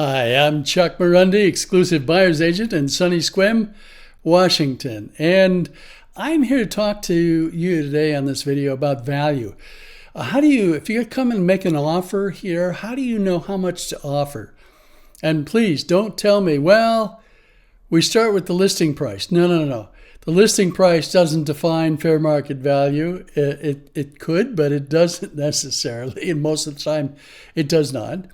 Hi, I'm Chuck Marunde, exclusive buyer's agent in sunny Sequim, Washington. And I'm here to talk to you today on this video about value. If you come and make an offer here, how do you know how much to offer? And please don't tell me, well, we start with the listing price. No. The listing price doesn't define fair market value. It could, but it doesn't necessarily. And most of the time, it does not.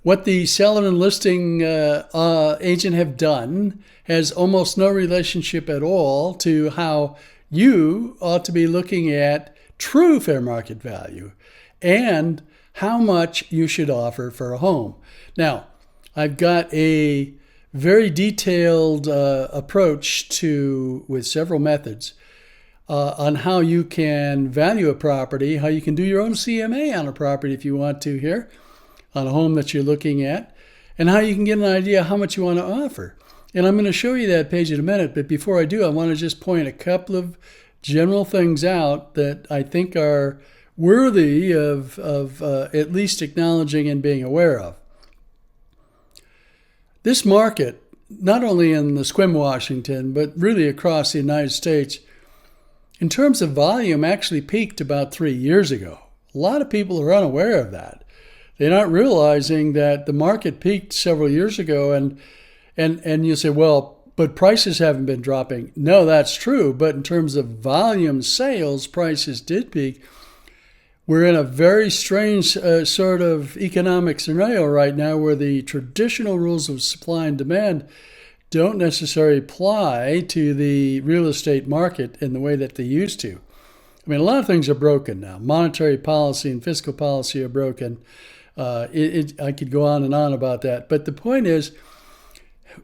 What the seller and listing agent have done has almost no relationship at all to how you ought to be looking at true fair market value and how much you should offer for a home. Now, I've got a very detailed approach with several methods on how you can value a property, how you can do your own CMA on a property if you want to here, on a home that you're looking at, and how you can get an idea how much you want to offer. And I'm going to show you that page in a minute, but before I do, I want to just point a couple of general things out that I think are worthy of at least acknowledging and being aware of. This market, not only in the Sequim, Washington, but really across the United States, in terms of volume, actually peaked about 3 years ago. A lot of people are unaware of that. They're not realizing that the market peaked several years ago, and you say, well, but prices haven't been dropping. No, that's true, but in terms of volume sales, prices did peak. We're in a very strange sort of economic scenario right now where the traditional rules of supply and demand don't necessarily apply to the real estate market in the way that they used to. I mean, a lot of things are broken now. Monetary policy and fiscal policy are broken. I could go on and on about that. But the point is,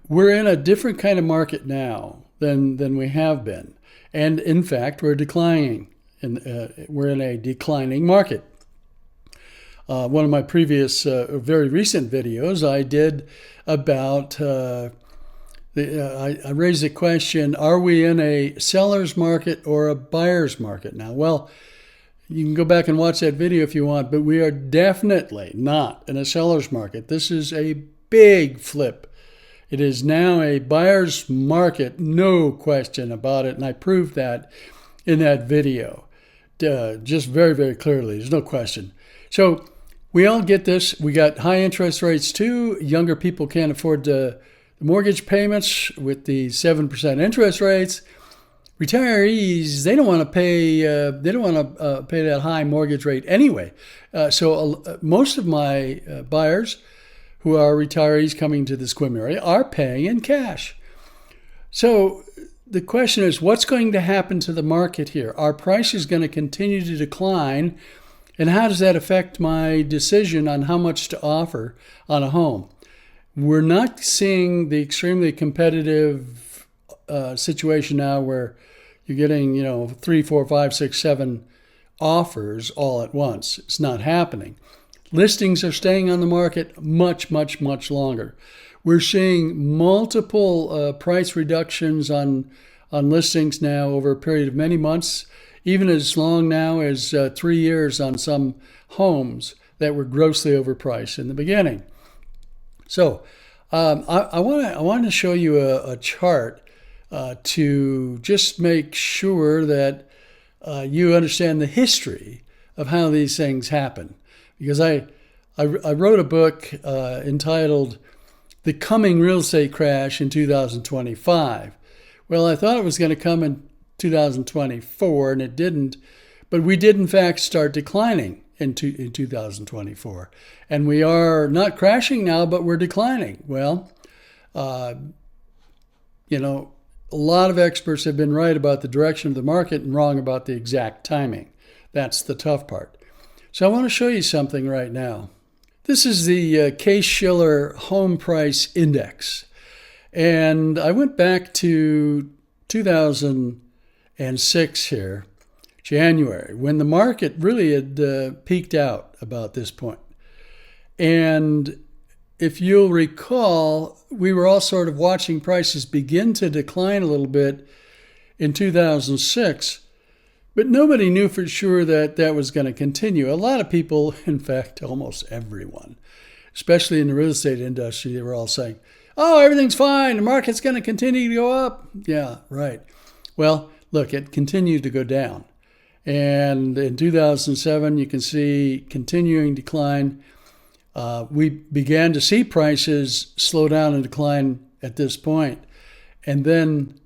we're in a different kind of market now than we have been. And in fact, we're declining. We're in a declining market. One of my previous, very recent videos I did about, I raised the question, are we in a seller's market or a buyer's market now? Well, you can go back and watch that video if you want, but we are definitely not in a seller's market. This is a big flip. It is now a buyer's market, no question about it, and I proved that in that video, just very, very clearly. There's no question. So we all get this. We got high interest rates too. Younger people can't afford the mortgage payments with the 7% interest rates. Retirees, they don't want to pay. They don't want to pay that high mortgage rate anyway. So most of my buyers who are retirees coming to the Sequim area are paying in cash. So the question is, what's going to happen to the market here? Are prices going to continue to decline? And how does that affect my decision on how much to offer on a home? We're not seeing the extremely competitive situation now where you're getting, 3, 4, 5, 6, 7 offers all at once. It's not happening. Listings are staying on the market much, much, much longer. We're seeing multiple price reductions on listings now over a period of many months, even as long now as 3 years on some homes that were grossly overpriced in the beginning. So I want to show you a chart to just make sure that you understand the history of how these things happen. Because I wrote a book entitled The Coming Real Estate Crash in 2025. Well, I thought it was going to come in 2024, and it didn't. But we did, in fact, start declining in 2024. And we are not crashing now, but we're declining. Well, a lot of experts have been right about the direction of the market and wrong about the exact timing. That's the tough part. So I want to show you something right now. This is the Case-Shiller Home Price Index. And I went back to 2006 here, January, when the market really had peaked out about this point. And if you'll recall, we were all sort of watching prices begin to decline a little bit in 2006. But nobody knew for sure that that was going to continue. A lot of people, in fact, almost everyone, especially in the real estate industry. They were all saying, oh, everything's fine. The market's going to continue to go up. Yeah, right. Well, look, it continued to go down. And in 2007, you can see continuing decline. We began to see prices slow down and decline at this point. And then,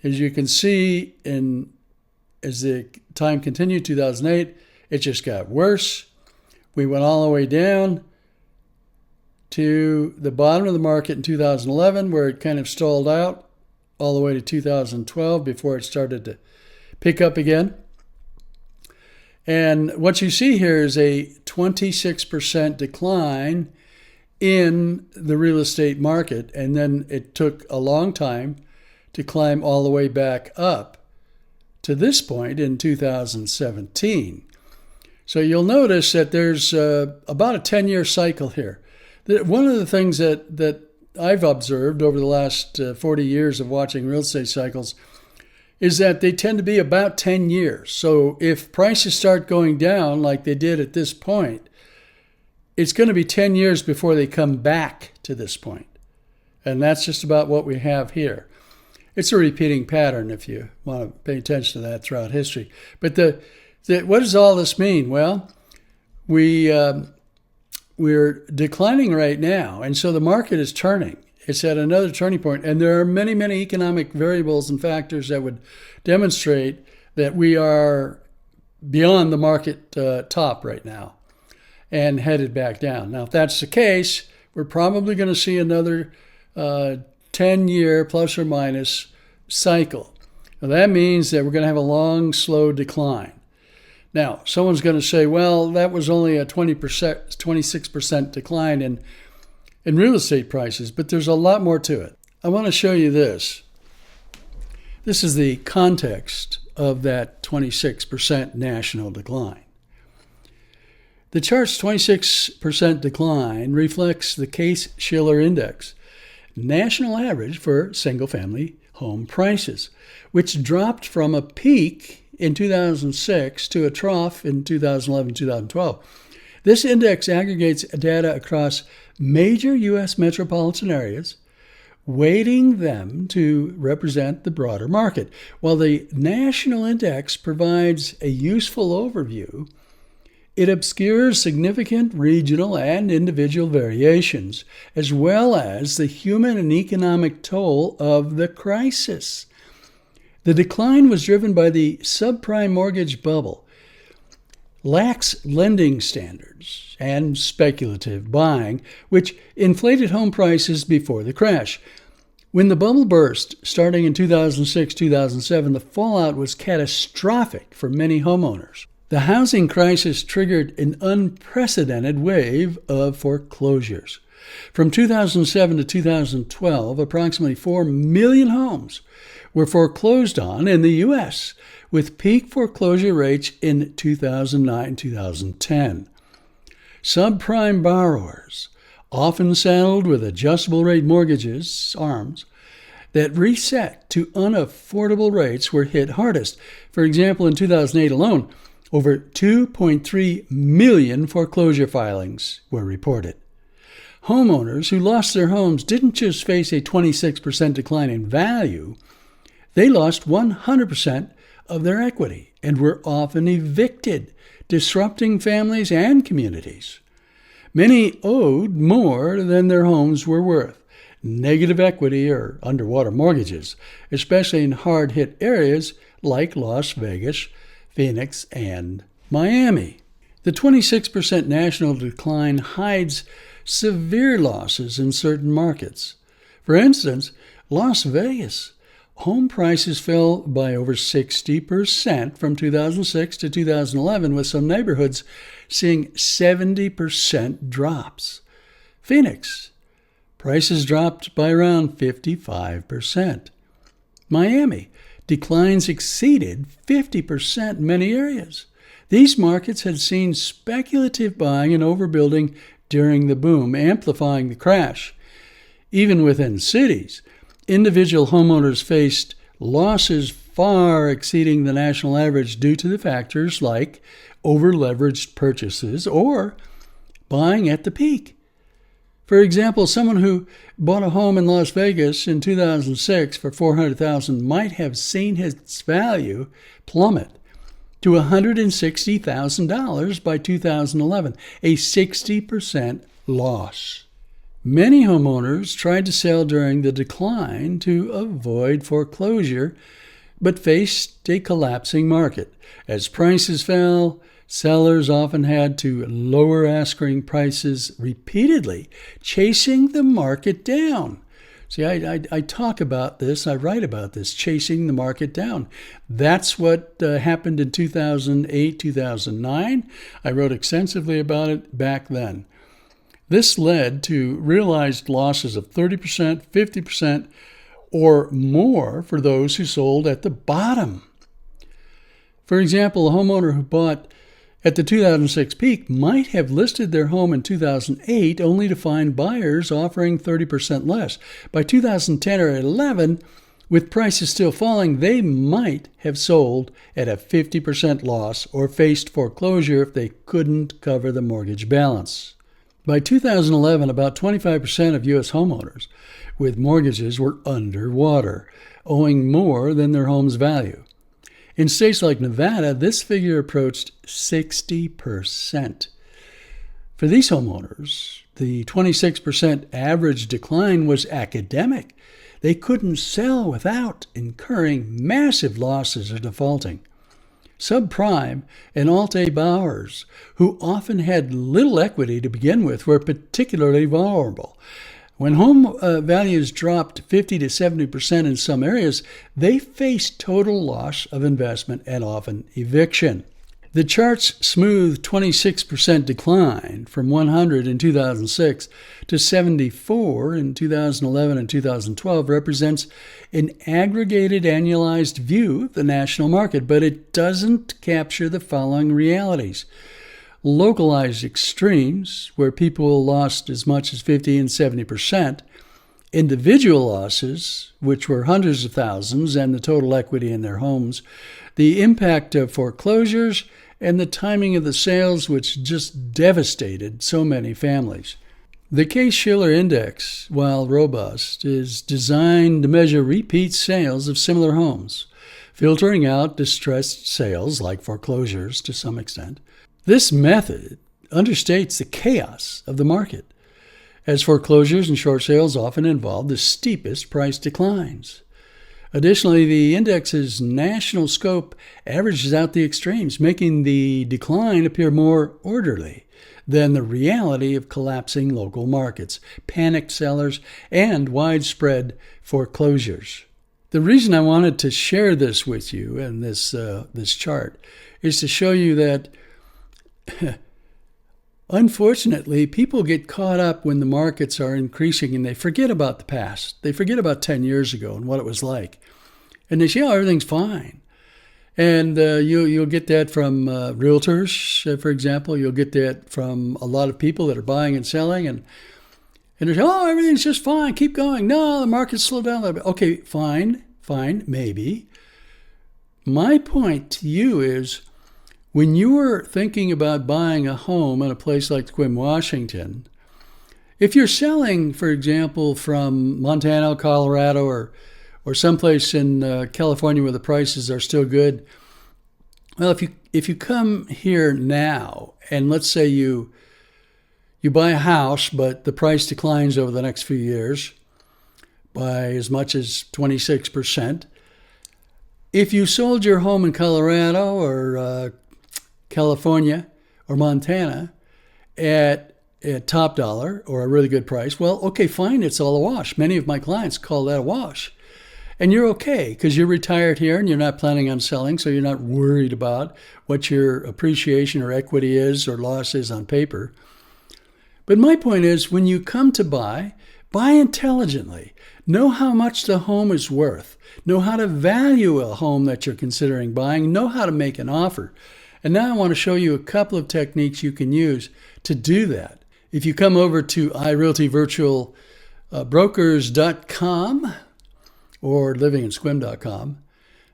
as you can see, as the time continued, 2008, it just got worse. We went all the way down to the bottom of the market in 2011, where it kind of stalled out, all the way to 2012 before it started to pick up again. And what you see here is a 26% decline in the real estate market. And then it took a long time to climb all the way back up to this point in 2017. So you'll notice that there's about a 10-year cycle here. One of the things that I've observed over the last 40 years of watching real estate cycles is that they tend to be about 10 years. So if prices start going down like they did at this point, it's going to be 10 years before they come back to this point. And that's just about what we have here. It's a repeating pattern if you want to pay attention to that throughout history. But what does all this mean? Well, we're declining right now, and so the market is turning. It's at another turning point, and there are many, many economic variables and factors that would demonstrate that we are beyond the market top right now and headed back down. Now, if that's the case, we're probably going to see another 10-year plus or minus cycle. Now, that means that we're going to have a long, slow decline. Now, someone's going to say, well, that was only a 26% decline in real estate prices, but there's a lot more to it. I want to show you this. This is the context of that 26% national decline. The chart's 26% decline reflects the Case-Shiller Index, national average for single-family home prices, which dropped from a peak in 2006 to a trough in 2011-2012. This index aggregates data across major U.S. metropolitan areas, weighting them to represent the broader market. While the national index provides a useful overview, it obscures significant regional and individual variations, as well as the human and economic toll of the crisis. The decline was driven by the subprime mortgage bubble, lax lending standards, and speculative buying, which inflated home prices before the crash. When the bubble burst, starting in 2006-2007, the fallout was catastrophic for many homeowners. The housing crisis triggered an unprecedented wave of foreclosures. From 2007 to 2012, approximately 4 million homes were foreclosed on in the U.S., with peak foreclosure rates in 2009-2010. Subprime borrowers, often saddled with adjustable rate mortgages, ARMs, that reset to unaffordable rates were hit hardest. For example, in 2008 alone, over 2.3 million foreclosure filings were reported. Homeowners who lost their homes didn't just face a 26% decline in value, they lost 100% of their equity and were often evicted, disrupting families and communities. Many owed more than their homes were worth. Negative equity or underwater mortgages, especially in hard-hit areas like Las Vegas, Phoenix, and Miami. The 26% national decline hides severe losses in certain markets. For instance, Las Vegas. Home prices fell by over 60% from 2006 to 2011, with some neighborhoods seeing 70% drops. Phoenix. Prices dropped by around 55%. Miami. Declines exceeded 50% in many areas. These markets had seen speculative buying and overbuilding during the boom, amplifying the crash. Even within cities, individual homeowners faced losses far exceeding the national average due to the factors like over-leveraged purchases or buying at the peak. For example, someone who bought a home in Las Vegas in 2006 for $400,000 might have seen its value plummet to $160,000 by 2011, a 60% loss. Many homeowners tried to sell during the decline to avoid foreclosure, but faced a collapsing market. As prices fell, sellers often had to lower asking prices repeatedly, chasing the market down. See, I talk about this, I write about this, chasing the market down. That's what happened in 2008, 2009. I wrote extensively about it back then. This led to realized losses of 30%, 50%, or more for those who sold at the bottom. For example, a homeowner who bought at the 2006 peak might have listed their home in 2008 only to find buyers offering 30% less. By 2010 or 11, with prices still falling, they might have sold at a 50% loss or faced foreclosure if they couldn't cover the mortgage balance. By 2011, about 25% of U.S. homeowners with mortgages were underwater, owing more than their home's value. In states like Nevada, this figure approached 60%. For these homeowners, the 26% average decline was academic. They couldn't sell without incurring massive losses or defaulting. Subprime and Alt-A borrowers, who often had little equity to begin with, were particularly vulnerable. When home values dropped 50 to 70% in some areas, they faced total loss of investment and often eviction. The chart's smooth 26% decline from 100 in 2006 to 74 in 2011 and 2012 represents an aggregated annualized view of the national market, but it doesn't capture the following realities. Localized extremes, where people lost as much as 50 and 70%, individual losses, which were hundreds of thousands, and the total equity in their homes, the impact of foreclosures, and the timing of the sales, which just devastated so many families. The Case-Shiller Index, while robust, is designed to measure repeat sales of similar homes, filtering out distressed sales like foreclosures to some extent. This method understates the chaos of the market, as foreclosures and short sales often involve the steepest price declines. Additionally, the index's national scope averages out the extremes, making the decline appear more orderly than the reality of collapsing local markets, panicked sellers, and widespread foreclosures. The reason I wanted to share this with you and this chart is to show you that unfortunately, people get caught up when the markets are increasing and they forget about the past. They forget about 10 years ago and what it was like. And they say, oh, everything's fine. And you'll get that from Realtors, for example. You'll get that from a lot of people that are buying and selling. And they say, oh, everything's just fine. Keep going. No, the market's slowed down a little bit. Okay, fine, maybe. My point to you is, when you are thinking about buying a home in a place like Sequim, Washington, if you're selling, for example, from Montana, Colorado, or someplace in California where the prices are still good, well, if you come here now and let's say you buy a house, but the price declines over the next few years by as much as 26%, if you sold your home in Colorado or California or Montana at top dollar or a really good price, well, okay, fine, it's all a wash. Many of my clients call that a wash. And you're okay because you're retired here and you're not planning on selling, so you're not worried about what your appreciation or equity is or loss is on paper. But my point is, when you come to buy intelligently. Know how much the home is worth. Know how to value a home that you're considering buying. Know how to make an offer. And now I want to show you a couple of techniques you can use to do that. If you come over to iRealtyVirtualBrokers.com or livinginsquim.com,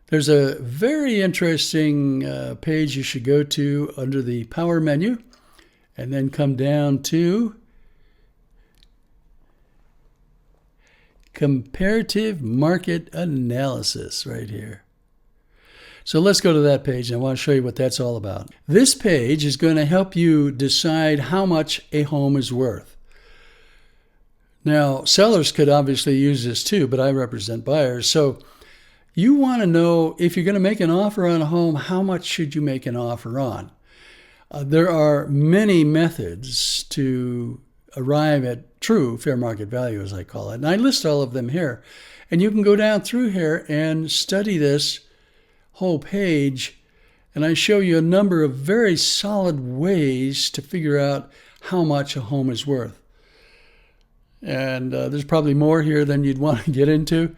there's a very interesting page you should go to under the Power menu and then come down to comparative market analysis right here. So let's go to that page, and I want to show you what that's all about. This page is going to help you decide how much a home is worth. Now, sellers could obviously use this too, but I represent buyers. So you want to know, if you're going to make an offer on a home, how much should you make an offer on? There are many methods to arrive at true fair market value, as I call it. And I list all of them here. And you can go down through here and study this whole page. And I show you a number of very solid ways to figure out how much a home is worth. And there's probably more here than you'd want to get into.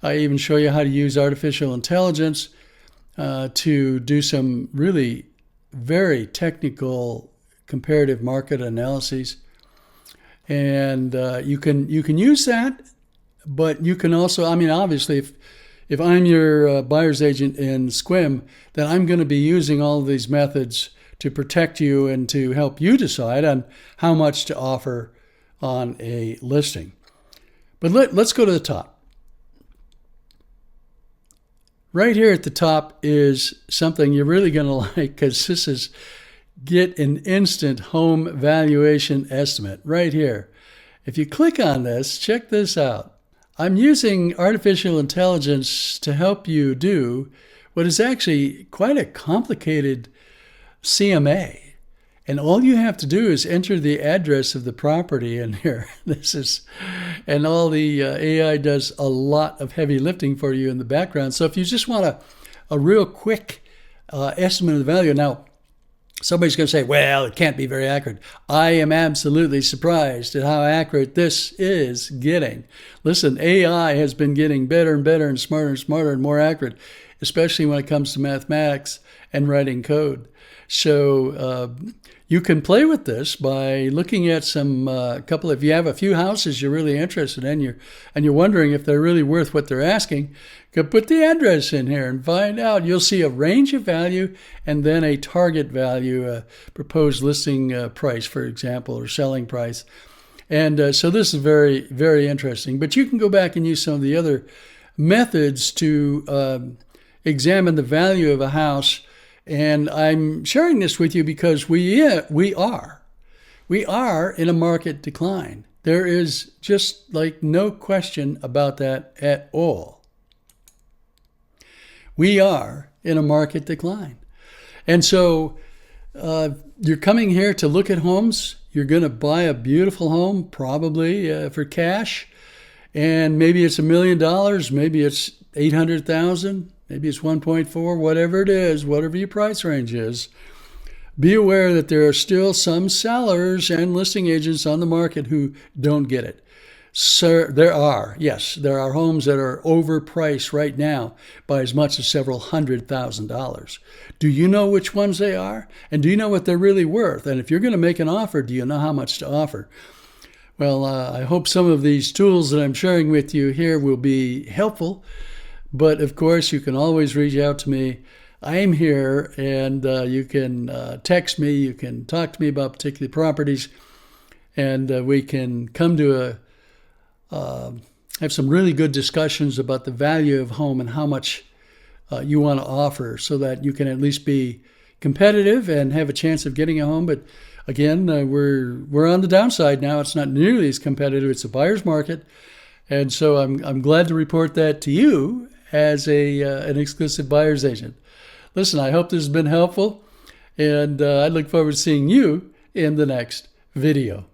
I even show you how to use artificial intelligence to do some really very technical comparative market analyses. And you can use that, but you can also, I mean, obviously, if I'm your buyer's agent in Sequim, then I'm going to be using all of these methods to protect you and to help you decide on how much to offer on a listing. But let's go to the top. Right here at the top is something you're really going to like, because this is get an instant home valuation estimate right here. If you click on this, check this out. I'm using artificial intelligence to help you do what is actually quite a complicated CMA. And all you have to do is enter the address of the property in here. And all the AI does a lot of heavy lifting for you in the background. So if you just want a real quick estimate of the value. Now, somebody's going to say, well, it can't be very accurate. I am absolutely surprised at how accurate this is getting. Listen, AI has been getting better and better and smarter and more accurate, especially when it comes to mathematics and writing code. So you can play with this by looking at some couple. If you have a few houses you're really interested in, and you're wondering if they're really worth what they're asking, you can put the address in here and find out. You'll see a range of value and then a target value, proposed listing price, for example, or selling price. And so this is very, very interesting. But you can go back and use some of the other methods to examine the value of a house. And I'm sharing this with you because we are in a market decline. There is just like no question about that at all. We are in a market decline. And so you're coming here to look at homes. You're going to buy a beautiful home, probably for cash. And maybe it's $1 million, maybe it's $800,000. Maybe it's 1.4, whatever it is, whatever your price range is. Be aware that there are still some sellers and listing agents on the market who don't get it. Sir, there are homes that are overpriced right now by as much as several $100,000. Do you know which ones they are? And do you know what they're really worth? And if you're going to make an offer, do you know how much to offer? Well, I hope some of these tools that I'm sharing with you here will be helpful. But of course, you can always reach out to me. I am here, and you can text me. You can talk to me about particular properties, and we can come to have some really good discussions about the value of home and how much you want to offer, so that you can at least be competitive and have a chance of getting a home. But again, we're on the downside now. It's not nearly as competitive. It's a buyer's market, and so I'm glad to report that to you as an exclusive buyer's agent. Listen, I hope this has been helpful, and I look forward to seeing you in the next video.